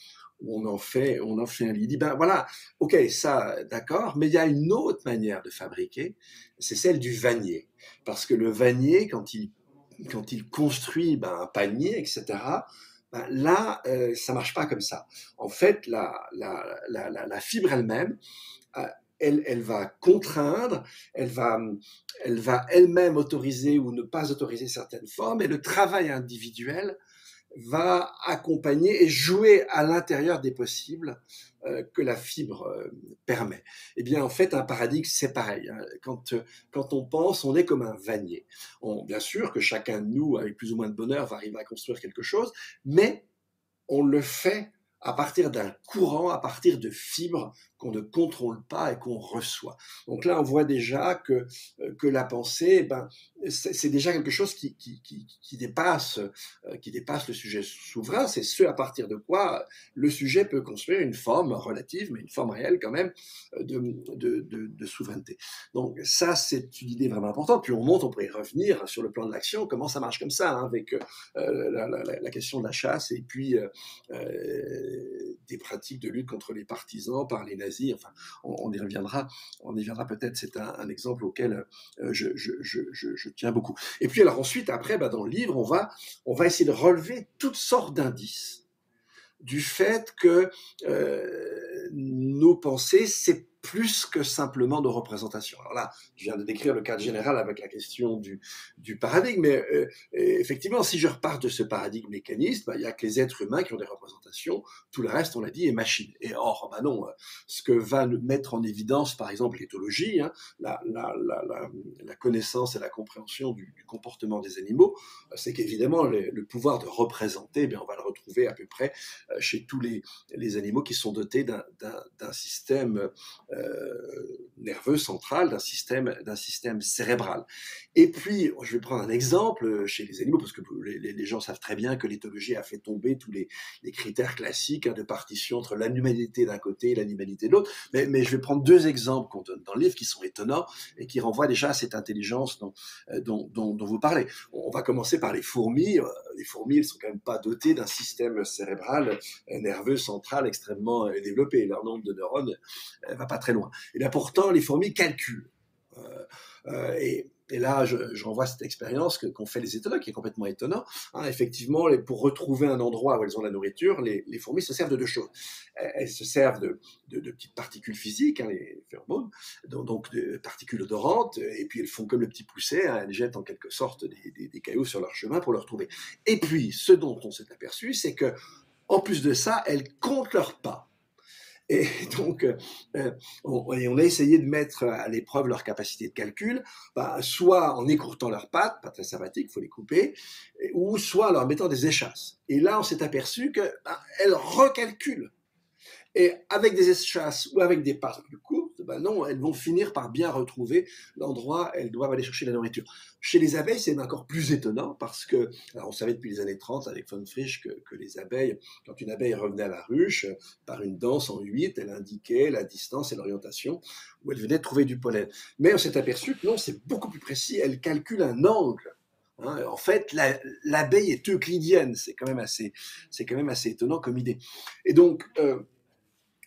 on en fait un lit. Il dit, ben voilà, ok, ça, d'accord, mais il y a une autre manière de fabriquer, c'est celle du vannier. Parce que le vannier, quand il construit un panier, etc., là, ça marche pas comme ça. En fait, la fibre elle-même, elle va contraindre, elle va elle-même autoriser ou ne pas autoriser certaines formes, et le travail individuel va accompagner et jouer à l'intérieur des possibles que la fibre permet. Eh bien, en fait, un paradigme, c'est pareil, hein. Quand on pense, on est comme un vannier. Bien sûr que chacun de nous, avec plus ou moins de bonheur, va arriver à construire quelque chose, mais on le fait à partir d'un courant, à partir de fibres qu'on ne contrôle pas et qu'on reçoit. Donc là, on voit déjà que la pensée, c'est déjà quelque chose qui dépasse le sujet souverain. C'est ce à partir de quoi le sujet peut construire une forme relative, mais une forme réelle quand même, de souveraineté. Donc ça, c'est une idée vraiment importante. Puis on pourrait y revenir sur le plan de l'action, comment ça marche comme ça, hein, avec la question de la chasse et puis des pratiques de lutte contre les partisans par les nazis. Enfin, on y reviendra peut-être. C'est un exemple auquel je tiens beaucoup. Et puis alors ensuite, après, dans le livre, on va essayer de relever toutes sortes d'indices du fait que nos pensées, c'est plus que simplement nos représentations. Alors là, je viens de décrire le cadre général avec la question du paradigme, mais effectivement, si je repars de ce paradigme mécaniste, il y a que les êtres humains qui ont des représentations, tout le reste, on l'a dit, est machine. Et or, non, ce que va mettre en évidence, par exemple, l'éthologie, hein, la connaissance et la compréhension du comportement des animaux, c'est qu'évidemment, le pouvoir de représenter, on va le retrouver à peu près chez tous les animaux qui sont dotés d'un système nerveux central, d'un système cérébral. Et puis, je vais prendre un exemple chez les animaux, parce que les gens savent très bien que l'éthologie a fait tomber tous les critères classiques, hein, de partition entre l'animalité d'un côté et l'animalité de l'autre. Mais je vais prendre deux exemples qu'on donne dans le livre qui sont étonnants et qui renvoient déjà à cette intelligence dont vous parlez. On va commencer par les fourmis. Les fourmis, elles sont quand même pas dotées d'un système cérébral nerveux central extrêmement développé. Leur nombre de neurones va pas très loin. Et bien pourtant, les fourmis calculent. Et là, je renvoie à cette expérience qu'ont fait les éthologues, qui est complètement étonnant. Hein, effectivement, pour retrouver un endroit où elles ont la nourriture, les fourmis se servent de deux choses. Elles se servent de petites particules physiques, hein, les phéromones, donc de particules odorantes, et puis elles font comme le petit pousset, hein, elles jettent en quelque sorte des cailloux sur leur chemin pour le retrouver. Et puis, ce dont on s'est aperçu, c'est que, en plus de ça, elles comptent leurs pas. Et donc, on a essayé de mettre à l'épreuve leur capacité de calcul, soit en écourtant leurs pattes, pas très sympathique, il faut les couper, ou soit en leur mettant des échasses. Et là, on s'est aperçu qu'elles recalculent. Et avec des échasses ou avec des pattes plus courtes, Ben non, elles vont finir par bien retrouver l'endroit où elles doivent aller chercher la nourriture. Chez les abeilles, c'est encore plus étonnant parce que, alors on savait depuis les années 30 avec von Frisch que les abeilles, quand une abeille revenait à la ruche, par une danse en 8, elle indiquait la distance et l'orientation où elle venait trouver du pollen. Mais on s'est aperçu que non, c'est beaucoup plus précis, elle calcule un angle. Hein, en fait, l'abeille est euclidienne, c'est quand même assez étonnant comme idée. Et donc,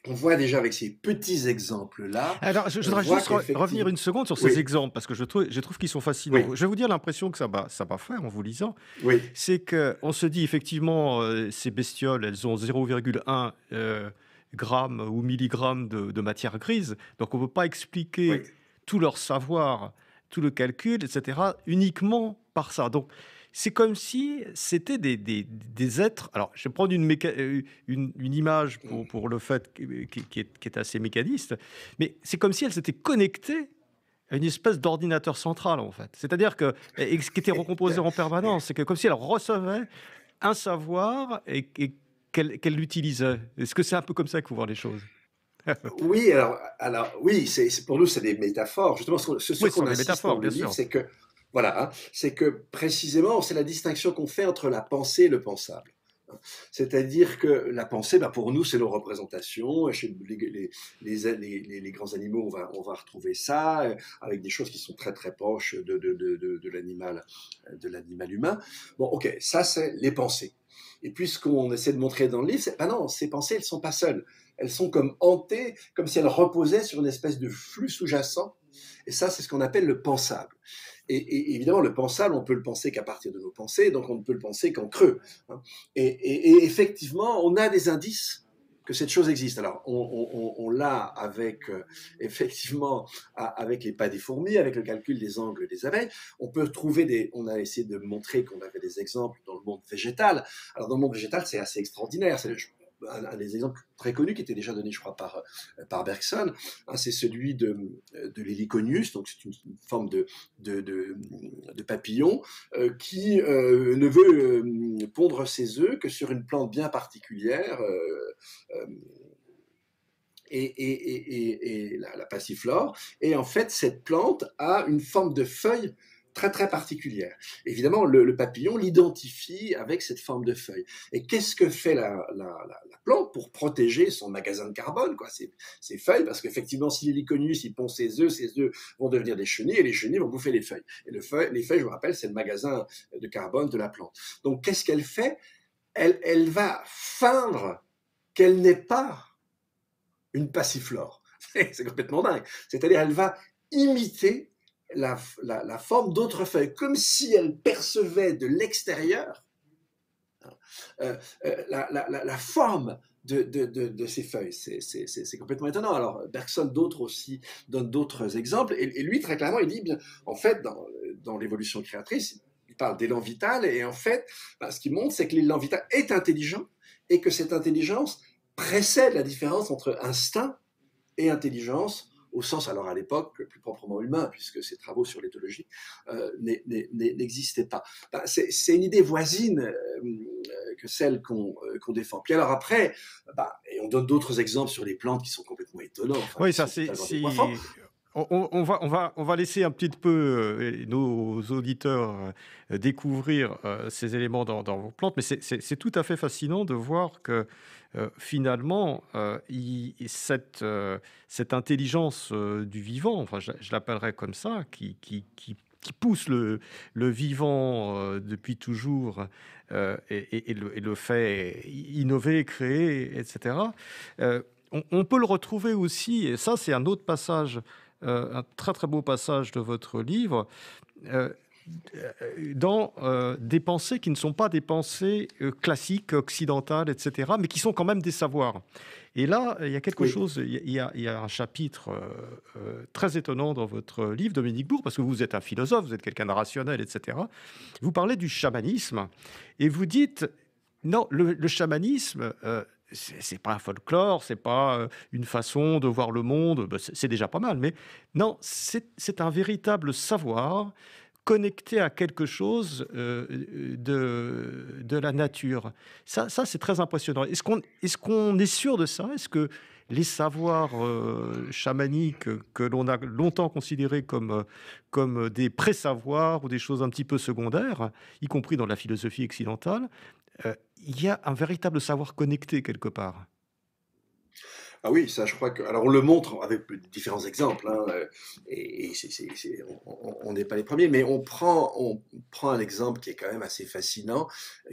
on voit déjà avec ces petits exemples-là, Alors, je on voudrais voit juste revenir qu'effectivement, une seconde sur ces oui, exemples, parce que je trouve qu'ils sont oui, fascinants. Je vais vous dire l'impression que ça m'a fait en vous lisant. oui, C'est qu'on se dit effectivement, ces bestioles, elles ont 0,1 grammes ou milligrammes de matière grise. Donc, on ne peut pas expliquer oui, tout leur savoir, tout le calcul, etc., uniquement par ça. Donc, c'est comme si c'était des êtres. Alors, je vais prendre une image pour le fait qui est assez mécaniste, mais c'est comme si elles étaient connectées à une espèce d'ordinateur central, en fait. C'est-à-dire que, et ce qui était recomposé en permanence, c'est que comme si elles recevaient un savoir et qu'elles l'utilisaient. Est-ce que c'est un peu comme ça qu'il faut voir les choses? oui, alors oui, pour nous, c'est des métaphores. Justement, ce Oui, sur ce sont quoi on des insiste dans métaphores, le bien livre, sûr. c'est que, voilà, hein, c'est que précisément, c'est la distinction qu'on fait entre la pensée et le pensable. Hein. C'est-à-dire que la pensée, bah, pour nous, c'est nos représentations. Chez les grands animaux, on va retrouver ça, avec des choses qui sont très très proches de l'animal humain. Bon, ok, ça c'est les pensées. Et puis ce qu'on essaie de montrer dans le livre, c'est, bah non, ces pensées, elles sont pas seules. Elles sont comme hantées, comme si elles reposaient sur une espèce de flux sous-jacent. Et ça, c'est ce qu'on appelle le pensable. Et évidemment, le pensable, on peut le penser qu'à partir de nos pensées, donc on ne peut le penser qu'en creux. Hein. Et effectivement, on a des indices que cette chose existe. Alors, on l'a avec, effectivement, avec les pas des fourmis, avec le calcul des angles des abeilles. On peut trouver on a essayé de montrer qu'on avait des exemples dans le monde végétal. Alors, dans le monde végétal, c'est assez extraordinaire. C'est un des exemples très connus qui était déjà donné, je crois, par Bergson, hein, c'est celui de l'héliconius, donc c'est une forme de papillon qui ne veut pondre ses œufs que sur une plante bien particulière, euh, et la passiflore. Et en fait, cette plante a une forme de feuille très très particulière. Évidemment, le papillon l'identifie avec cette forme de feuille. Et qu'est-ce que fait la plante pour protéger son magasin de carbone, quoi, ses feuilles? Parce qu'effectivement, si l'héliconius il pond ses œufs vont devenir des chenilles et les chenilles vont bouffer les feuilles. Et les feuilles, je vous rappelle, c'est le magasin de carbone de la plante. Donc, qu'est-ce qu'elle fait? Elle va feindre qu'elle n'est pas une passiflore. C'est complètement dingue. C'est-à-dire, elle va imiter la forme d'autres feuilles, comme si elle percevait de l'extérieur la forme de ces feuilles. C'est complètement étonnant. Alors, Bergson, d'autres aussi, donnent d'autres exemples. Et lui, très clairement, il dit, bien, en fait, dans l'évolution créatrice, il parle d'élan vital. Et en fait, ben, ce qu'il montre, c'est que l'élan vital est intelligent et que cette intelligence précède la différence entre instinct et intelligence, au sens, alors à l'époque, plus proprement humain, puisque ses travaux sur l'éthologie n'existaient pas. Ben, c'est une idée voisine que celle qu'on défend. Puis alors après, ben, et on donne d'autres exemples sur les plantes qui sont complètement étonnants, enfin, Oui, qui ça sont c'est. totalement décoiffants. On va laisser un petit peu nos auditeurs découvrir ces éléments dans vos plantes, mais c'est tout à fait fascinant de voir que finalement, cette intelligence du vivant, enfin je l'appellerais comme ça, qui pousse le vivant depuis toujours et le fait innover, créer, etc. On peut le retrouver aussi, et ça c'est un autre passage, un très très beau passage de votre livre, euh, dans des pensées qui ne sont pas des pensées classiques, occidentales, etc., mais qui sont quand même des savoirs. Et là, il y a quelque Oui, chose, il y a un chapitre très étonnant dans votre livre, Dominique Bourg, parce que vous êtes un philosophe, vous êtes quelqu'un de rationnel, etc. Vous parlez du chamanisme, et vous dites, non, le chamanisme, c'est pas un folklore, c'est pas une façon de voir le monde, bah, c'est déjà pas mal, mais non, c'est un véritable savoir connecté à quelque chose de la nature. Ça c'est très impressionnant. Est-ce qu'on est sûr de ça? Est-ce que les savoirs chamaniques que l'on a longtemps considérés comme des pré-savoirs ou des choses un petit peu secondaires, y compris dans la philosophie occidentale, il y a un véritable savoir connecté quelque part? Ah oui, ça, je crois que. Alors, on le montre avec différents exemples, hein, et on n'est pas les premiers, mais on prend un exemple qui est quand même assez fascinant,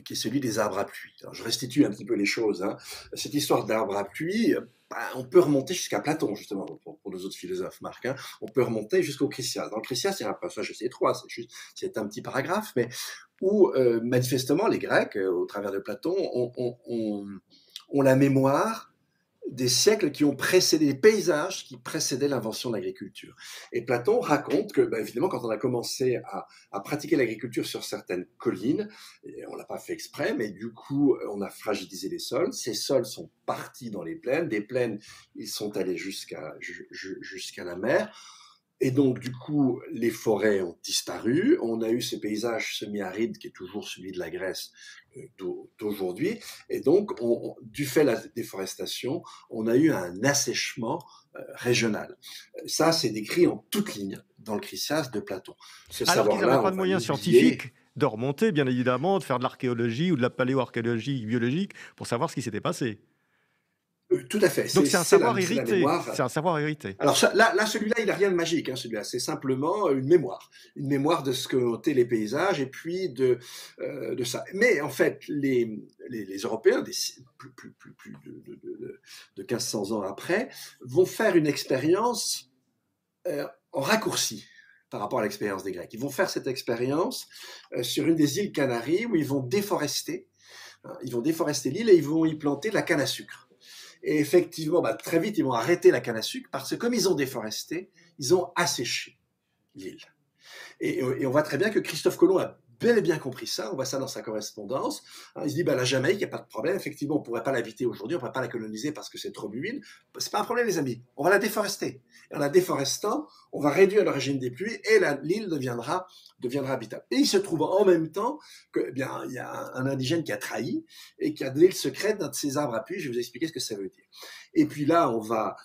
qui est celui des arbres à pluie. Alors, je restitue un petit peu les choses, hein. Cette histoire d'arbres à pluie, bah, on peut remonter jusqu'à Platon, justement, pour nos autres philosophes, Marc, hein. On peut remonter jusqu'au Critias. Dans le Critias, il y a un passage assez étroit, c'est un petit paragraphe, mais où, manifestement, les Grecs, au travers de Platon, ont la mémoire des siècles qui ont précédé, des paysages qui précédaient l'invention de l'agriculture. Et Platon raconte que, bah, évidemment, quand on a commencé à pratiquer l'agriculture sur certaines collines, et on l'a pas fait exprès, mais du coup, on a fragilisé les sols. Ces sols sont partis dans les plaines. Des plaines, ils sont allés jusqu'à la mer. Et donc, du coup, les forêts ont disparu. On a eu ce paysage semi-aride qui est toujours celui de la Grèce d'aujourd'hui. Et donc, du fait de la déforestation, on a eu un assèchement régional. Ça, c'est décrit en toutes lignes dans le Critias de Platon. Ce Alors qu'ils n'avaient savoir-là, pas on de va moyens l'oublier. scientifiques de remonter, bien évidemment, de faire de l'archéologie ou de la paléoarchéologie biologique pour savoir ce qui s'était passé. Tout à fait, Donc c'est la mémoire. c'est un savoir hérité. Alors là, celui-là, il n'a rien de magique, hein, celui-là. C'est simplement une mémoire de ce que étaient les paysages et puis de ça. Mais en fait, les Européens, plus de 1500 ans après, vont faire une expérience en raccourci par rapport à l'expérience des Grecs. Ils vont faire cette expérience sur une des îles Canaries où ils vont déforester. Hein, ils vont déforester l'île et ils vont y planter de la canne à sucre. Et effectivement, bah, très vite, ils vont arrêter la canne à sucre parce que comme ils ont déforesté, ils ont asséché l'île. Et on voit très bien que Christophe Colomb a bel et bien compris ça, on voit ça dans sa correspondance. Il se dit, bah, la Jamaïque, il n'y a pas de problème, effectivement, on ne pourrait pas l'habiter aujourd'hui, on ne pourrait pas la coloniser parce que c'est trop humide. C'est pas un problème, les amis, on va la déforester. Et en la déforestant, on va réduire le régime des pluies et l'île deviendra habitable. Et il se trouve en même temps que, eh bien, il y a un indigène qui a trahi et qui a donné le secret d'un de ces arbres à pluie. Je vais vous expliquer ce que ça veut dire. Et puis là, on va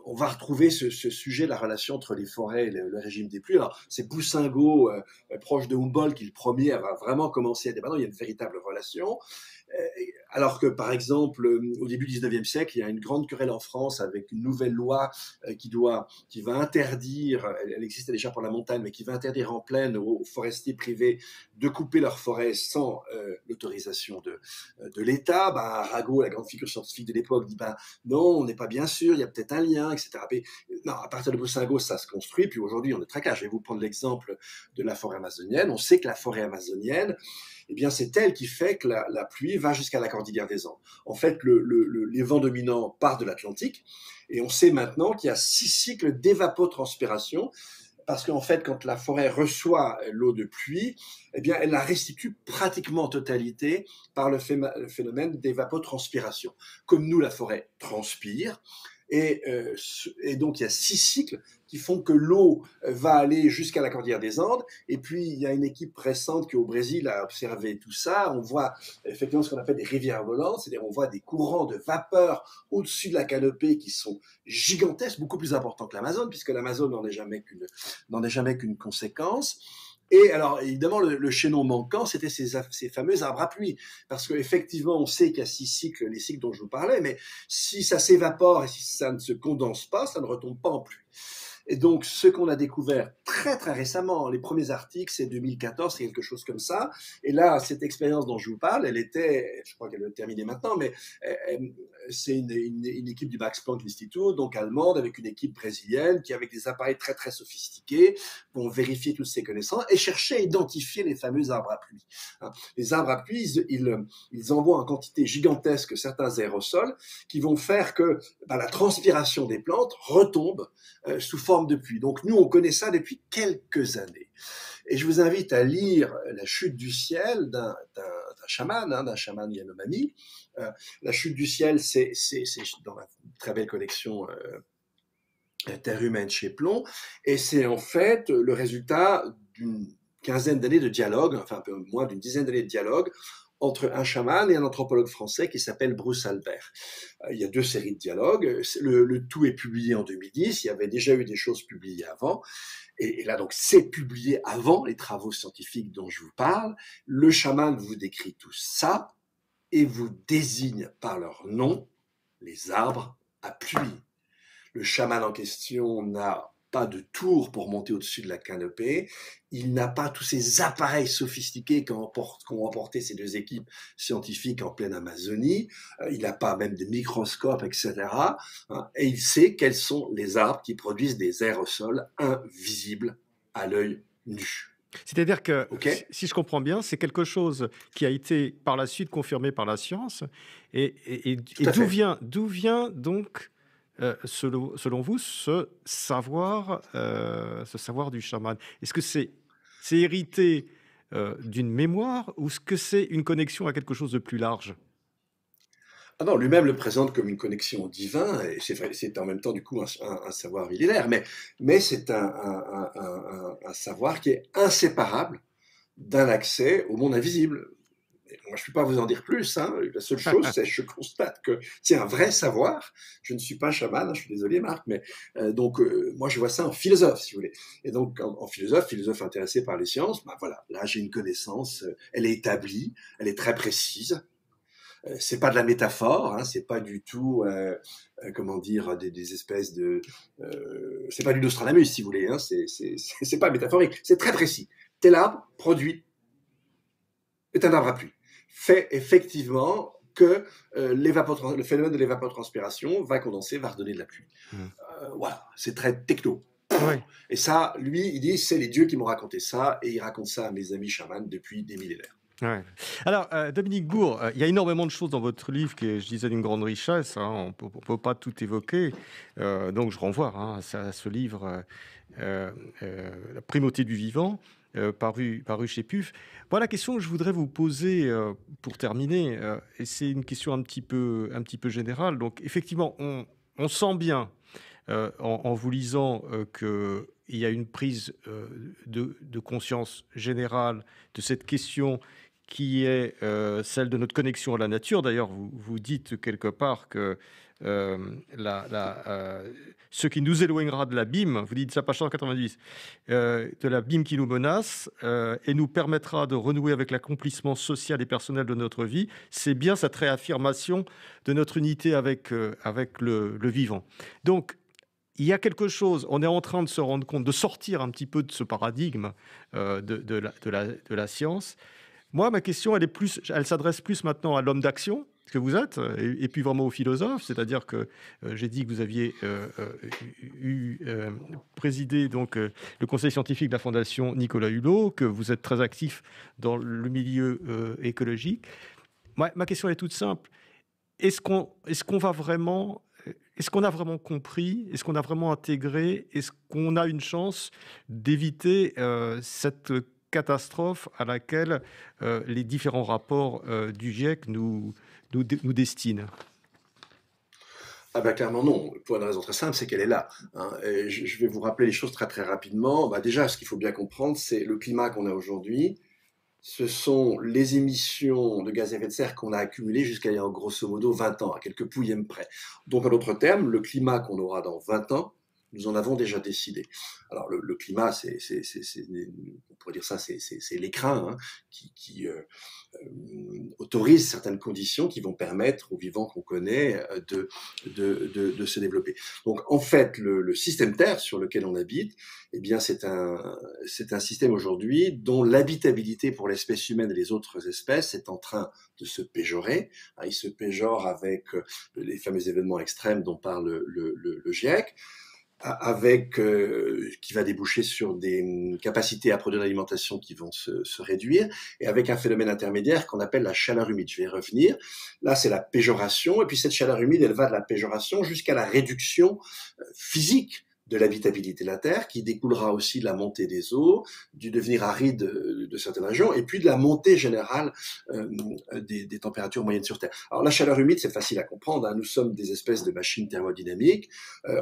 retrouver ce sujet, la relation entre les forêts et le régime des pluies. Alors, c'est Boussingault, proche de Humboldt, qui le premier a vraiment commencé à dire, bah non, il y a une véritable relation. Alors que, par exemple, au début du 19e siècle, il y a une grande querelle en France avec une nouvelle loi qui va interdire, elle existait déjà pour la montagne, mais qui va interdire en plaine aux forestiers privés de couper leurs forêts sans l'autorisation de l'État. Bah, Arago, la grande figure scientifique de l'époque, dit bah, non, on n'est pas bien sûr, il y a peut-être un lien, etc. Mais, non, à partir de Boussingault, ça se construit, puis aujourd'hui, on est très clair. Je vais vous prendre l'exemple de la forêt amazonienne. On sait que la forêt amazonienne, eh bien, c'est elle qui fait que la pluie va jusqu'à la cordillère des Andes. En fait, les vents dominants partent de l'Atlantique, et on sait maintenant qu'il y a 6 cycles d'évapotranspiration, parce qu'en fait, quand la forêt reçoit l'eau de pluie, eh bien, elle la restitue pratiquement en totalité par le phénomène d'évapotranspiration. Comme nous, la forêt transpire, et donc il y a 6 cycles qui font que l'eau va aller jusqu'à la cordillère des Andes. Et puis il y a une équipe récente qui au Brésil a observé tout ça. On voit effectivement ce qu'on appelle des rivières volantes, c'est-à-dire on voit des courants de vapeur au-dessus de la canopée qui sont gigantesques, beaucoup plus importants que l'Amazone, puisque l'Amazone n'en est jamais qu'une conséquence. Et alors, évidemment, le chaînon manquant, c'était ces fameux arbres à pluie. Parce qu'effectivement, on sait qu'il y a 6 cycles, les cycles dont je vous parlais, mais si ça s'évapore et si ça ne se condense pas, ça ne retombe pas en pluie. Et donc, ce qu'on a découvert très très récemment, les premiers articles, c'est 2014, c'est quelque chose comme ça. Et là, cette expérience dont je vous parle, elle était, je crois qu'elle est terminée maintenant, mais c'est une équipe du Max Planck Institute, donc allemande, avec une équipe brésilienne, qui avec des appareils très très sophistiqués, vont vérifier toutes ces connaissances et chercher à identifier les fameux arbres à pluie. Les arbres à pluie, ils envoient en quantité gigantesque certains aérosols qui vont faire que la transpiration des plantes retombe sous forme de pluie. Donc nous, on connaît ça depuis quelques années. Et je vous invite à lire La chute du ciel d'un chaman Yanomami. La chute du ciel, c'est dans la très belle collection Terre humaine chez Plomb, et c'est en fait le résultat d'une quinzaine d'années de dialogue, enfin un peu moins d'une dizaine d'années de dialogue, entre un chaman et un anthropologue français qui s'appelle Bruce Albert. Il y a 2 séries de dialogues. Le tout est publié en 2010. Il y avait déjà eu des choses publiées avant. Et là, donc, c'est publié avant les travaux scientifiques dont je vous parle. Le chaman vous décrit tout ça et vous désigne par leur nom les arbres à pluie. Le chaman en question n'a pas de tour pour monter au-dessus de la canopée. Il n'a pas tous ces appareils sophistiqués qu'ont emporté ces 2 équipes scientifiques en pleine Amazonie. Il n'a pas même des microscopes, etc. Et il sait quels sont les arbres qui produisent des aérosols invisibles à l'œil nu. C'est-à-dire que, Okay, si je comprends bien, c'est quelque chose qui a été par la suite confirmé par la science. Et tout à fait. d'où vient donc, selon vous, ce savoir du chaman? Est-ce que c'est hérité d'une mémoire ou est-ce que c'est une connexion à quelque chose de plus large? Ah non, lui-même le présente comme une connexion au divin, et c'est vrai, c'est en même temps du coup un savoir millénaire, mais c'est un savoir qui est inséparable d'un accès au monde invisible. Et moi, je ne peux pas vous en dire plus. Hein. La seule chose, c'est que je constate que c'est un vrai savoir. Je ne suis pas chaman, hein, je suis désolé, Marc, mais donc moi, je vois ça en philosophe, si vous voulez. Et donc, en philosophe intéressé par les sciences, ben voilà, là, j'ai une connaissance, elle est établie, elle est très précise. C'est pas de la métaphore, hein, c'est pas du tout, comment dire, des espèces de, c'est pas du Nostradamus, si vous voulez. Hein, c'est pas métaphorique, c'est très précis. Tel arbre produit est un arbre à pluie. Fait effectivement que le phénomène de l'évapotranspiration va condenser, va redonner de la pluie. Mmh. Voilà, c'est très techno. Ouais. Et ça, lui, il dit, c'est les dieux qui m'ont raconté ça, et il raconte ça à mes amis chamans depuis des millénaires. Ouais. Alors, Dominique Bourg, il y a énormément de choses dans votre livre qui est, je disais, d'une grande richesse, hein. On ne peut pas tout évoquer. Donc, je renvoie, hein, à ce livre, La primauté du vivant, paru chez PUF. Voilà la question que je voudrais vous poser pour terminer. Et c'est une question un petit peu générale. Donc, effectivement, on sent bien, en vous lisant, qu'il y a une prise de conscience générale de cette question qui est celle de notre connexion à la nature. D'ailleurs, vous dites quelque part que euh, ce qui nous éloignera de l'abîme, vous dites ça, page 190, de l'abîme qui nous menace et nous permettra de renouer avec l'accomplissement social et personnel de notre vie, c'est bien cette réaffirmation de notre unité avec le vivant. Donc, il y a quelque chose, on est en train de se rendre compte, de sortir un petit peu de ce paradigme de la science. Moi, ma question, elle s'adresse plus maintenant à l'homme d'action que vous êtes, et puis vraiment au philosophe. C'est-à-dire que j'ai dit que vous aviez présidé donc, le conseil scientifique de la Fondation Nicolas Hulot, que vous êtes très actif dans le milieu écologique. Ma question est toute simple. Est-ce qu'on va vraiment... Est-ce qu'on a vraiment compris? Est-ce qu'on a vraiment intégré? Est-ce qu'on a une chance d'éviter cette catastrophe à laquelle les différents rapports du GIEC nous destinent? Ah ben clairement non, pour une raison très simple, c'est qu'elle est là. Hein. Et je vais vous rappeler les choses très très rapidement. Bah déjà, ce qu'il faut bien comprendre, c'est le climat qu'on a aujourd'hui. Ce sont les émissions de gaz à effet de serre qu'on a accumulées jusqu'à il y a grosso modo 20 ans, à quelques pouillèmes près. Donc en d'autres termes, le climat qu'on aura dans 20 ans, nous en avons déjà décidé. Alors le climat, on pourrait dire ça, c'est l'écrin, hein, qui autorise certaines conditions qui vont permettre aux vivants qu'on connaît de se développer. Donc en fait, le système Terre sur lequel on habite, eh bien c'est un système aujourd'hui dont l'habitabilité pour l'espèce humaine et les autres espèces est en train de se péjorer. Il se péjore avec les fameux événements extrêmes dont parle le GIEC, avec qui va déboucher sur des capacités à produire de l'alimentation qui vont se réduire, et avec un phénomène intermédiaire qu'on appelle la chaleur humide. Je vais y revenir. Là, c'est la péjoration, et puis cette chaleur humide, elle va de la péjoration jusqu'à la réduction physique de l'habitabilité de la Terre, qui découlera aussi de la montée des eaux, du devenir aride de certaines régions, et puis de la montée générale des températures moyennes sur Terre. Alors la chaleur humide, c'est facile à comprendre, hein. Nous sommes des espèces de machines thermodynamiques,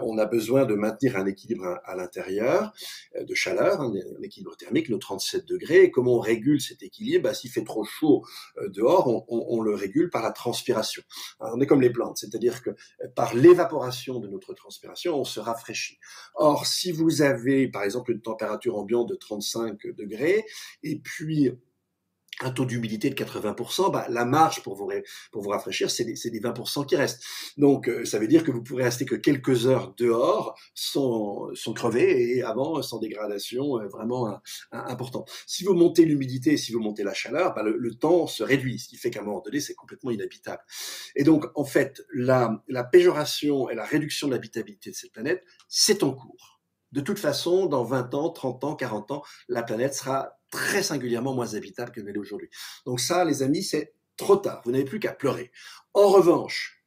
on a besoin de maintenir un équilibre à l'intérieur, de chaleur, un équilibre thermique, nos 37 degrés, et comment on régule cet équilibre? S'il fait trop chaud dehors, on le régule par la transpiration. Alors, on est comme les plantes, c'est-à-dire que par l'évaporation de notre transpiration, on se rafraîchit. Or, si vous avez, par exemple, une température ambiante de 35 degrés, et puis un taux d'humidité de 80%, la marge pour vous rafraîchir, c'est les 20% qui restent. Donc, ça veut dire que vous pourrez rester que quelques heures dehors sans crever et avant sans dégradation vraiment importante. Si vous montez l'humidité, si vous montez la chaleur, le temps se réduit, ce qui fait qu'à un moment donné, c'est complètement inhabitable. Et donc, en fait, la péjoration et la réduction de l'habitabilité de cette planète, c'est en cours. De toute façon, dans 20 ans, 30 ans, 40 ans, la planète sera très singulièrement moins habitable qu'elle n'est aujourd'hui. Donc ça, les amis, c'est trop tard. Vous n'avez plus qu'à pleurer. En revanche,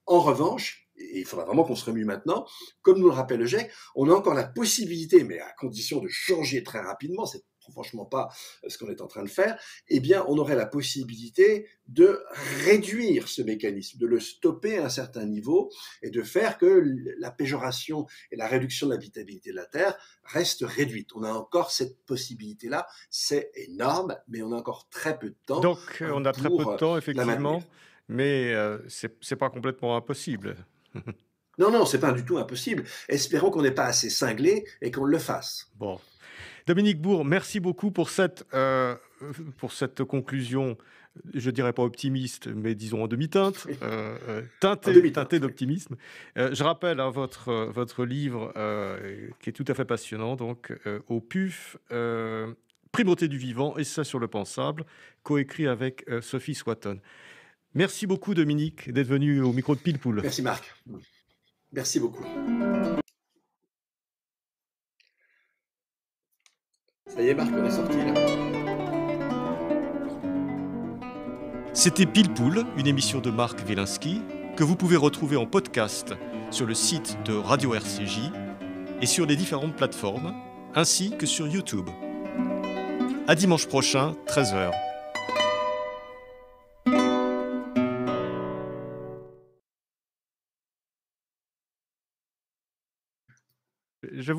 et il faudra vraiment qu'on se remue maintenant, comme nous le rappelle le GIEC, on a encore la possibilité, mais à condition de changer très rapidement, c'est franchement pas ce qu'on est en train de faire, eh bien, on aurait la possibilité de réduire ce mécanisme, de le stopper à un certain niveau et de faire que la péjoration et la réduction de l'habitabilité de la Terre restent réduites. On a encore cette possibilité-là, c'est énorme, mais on a encore très peu de temps. Donc, on a très peu de temps, effectivement, mais c'est pas complètement impossible. Non, c'est pas du tout impossible. Espérons qu'on n'est pas assez cinglé et qu'on le fasse. Bon. Dominique Bourg, merci beaucoup pour cette conclusion, je dirais pas optimiste, mais disons en demi-teinte, teintée d'optimisme. Je rappelle votre livre qui est tout à fait passionnant, donc au PUF, Primauté du vivant, essai sur le pensable, coécrit avec Sophie Swatton. Merci beaucoup Dominique d'être venu au micro de Pile Poule. Merci Marc. Merci beaucoup. Ça y est Marc, on est sorti là. C'était Pile Poule, une émission de Marc Wielinski que vous pouvez retrouver en podcast sur le site de Radio RCJ et sur les différentes plateformes, ainsi que sur YouTube. À dimanche prochain, 13h.